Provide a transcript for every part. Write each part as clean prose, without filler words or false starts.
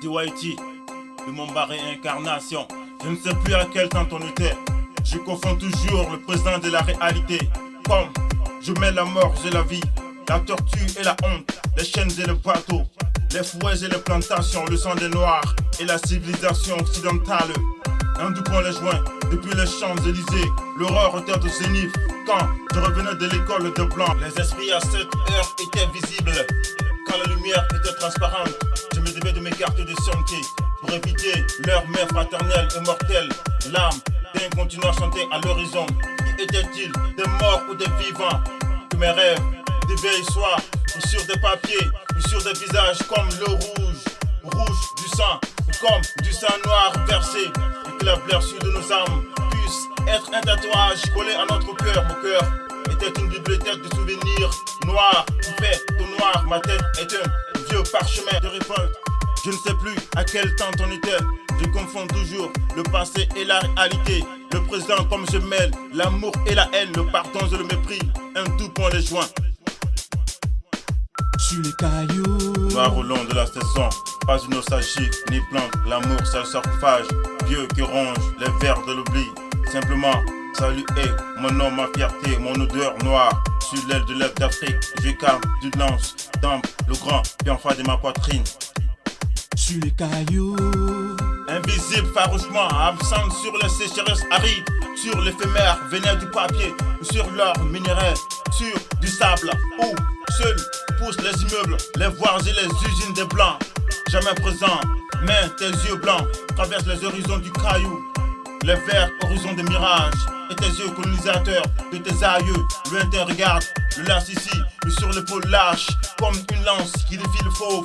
DYT, de mon bar réincarnation. Je ne sais plus à quel temps on était. Je confonds toujours le présent de la réalité. Comme je mets la mort et la vie, la tortue et la honte, les chaînes et les bateaux, les fouets et les plantations, le sang des noirs et la civilisation occidentale. Un dupont les joints depuis les Champs-Élysées, l'horreur était au zénith. Quand je revenais de l'école de blanc, les esprits à cette heure étaient visibles. Quand la lumière était transparente, je me devais de m'écarter des sentiers pour éviter leur mère fraternelle et mortelle. L'âme d'un continent chantait à l'horizon. Qui était-il, des morts ou des vivants? Que mes rêves d'éveil soient ou sur des papiers, ou sur des visages comme le rouge du sang, comme du sang noir versé, et que la blessure de nos âmes puisse être un tatouage collé à notre cœur. Mon cœur était une bibliothèque de souvenirs noirs qui fait tout noir. Ma tête est un vieux parchemin de révolte. Je ne sais plus à quel temps on était. Je confonds toujours le passé et la réalité. Le présent comme je mêle l'amour et la haine, le pardon et le mépris. Un tout point les joints. Sur les cailloux, Noir au long de la saison, pas une nostalgie ni plante. L'amour c'est le sarcophage, vieux qui ronge les vers de l'oubli. Simplement saluer mon nom, ma fierté, mon odeur noire. Sur l'aile de l'Est d'Afrique, je calme du lance, dans le grand bienfait de ma poitrine. sur les cailloux, Invisible farouchement, absente sur les sécheresses arides, sur l'éphémère vénère du papier, sur l'or minéraire, sur du sable, où seuls poussent les immeubles, les voies et les usines des blancs. Jamais présent, mais tes yeux blancs traversent les horizons du caillou, les verts horizons des mirages, et tes yeux colonisateurs de tes aïeux. Lointain regarde, le lasse ici, et sur l'épaule lâche, comme une lance qui défie le fauve.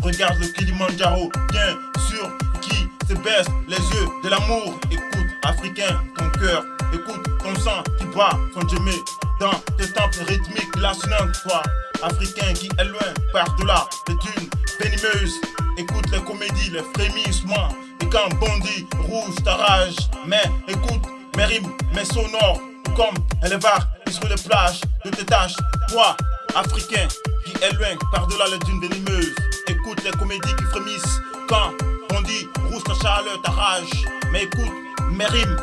Regarde le Kilimandjaro, bien sûr, qui se baisse les yeux de l'amour. Écoute, Africain, ton cœur, écoute ton sang qui bat son djemé dans tes tempes rythmiques lancinantes. Toi, Africain qui est loin, par-delà les dunes venimeuses. Écoute les comédies, les frémissements, et quand bondit rouge ta rage. Mais écoute mes rimes, mes sonores, comme les var sur les plages de tes tâches. Toi, Africain qui est loin, par-delà les dunes venimeuses. Écoute les comédies qui frémissent quand on dit rouge ta chaleur, ta rage. Mais écoute mes rimes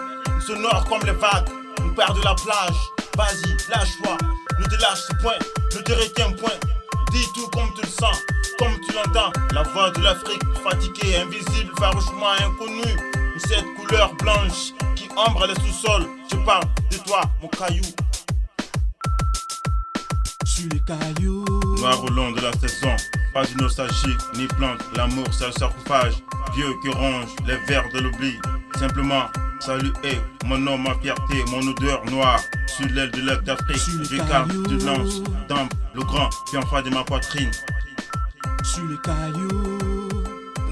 sonores comme les vagues, on part de la plage. Vas-y, lâche-toi, ne te lâche point, ne te retiens point. Dis tout comme tu le sens, comme tu l'entends. La voix de l'Afrique fatiguée, invisible, farouchement inconnue. Cette couleur blanche qui ombre les sous-sols. Je parle de toi, mon caillou. sur les cailloux, Noir au long de la saison, pas une nostalgie ni plante. L'amour c'est le sarcophage, vieux qui ronge les vers de l'oubli. Simplement saluer mon nom, ma fierté, mon odeur noire. Sur l'aile de l'Est d'Afrique, je calme du lance dans le grand bienfait de ma poitrine. sur les cailloux,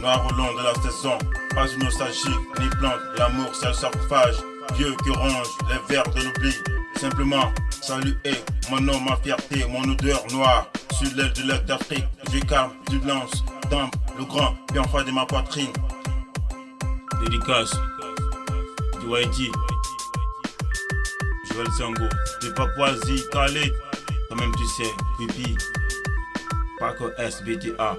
Noir au long de la saison, pas une nostalgie ni plante. L'amour c'est le sarcophage, vieux qui ronge les vers de l'oubli. Simplement saluer mon nom, ma fierté, mon odeur noire. Sur l'aile de l'Est d'Afrique, je calme du lance dans le grand bienfait de ma poitrine. Dédicace DYT, Joël Sango, de Papouasie, Calais, quand même tu sais, Pipi, Paco SBTA.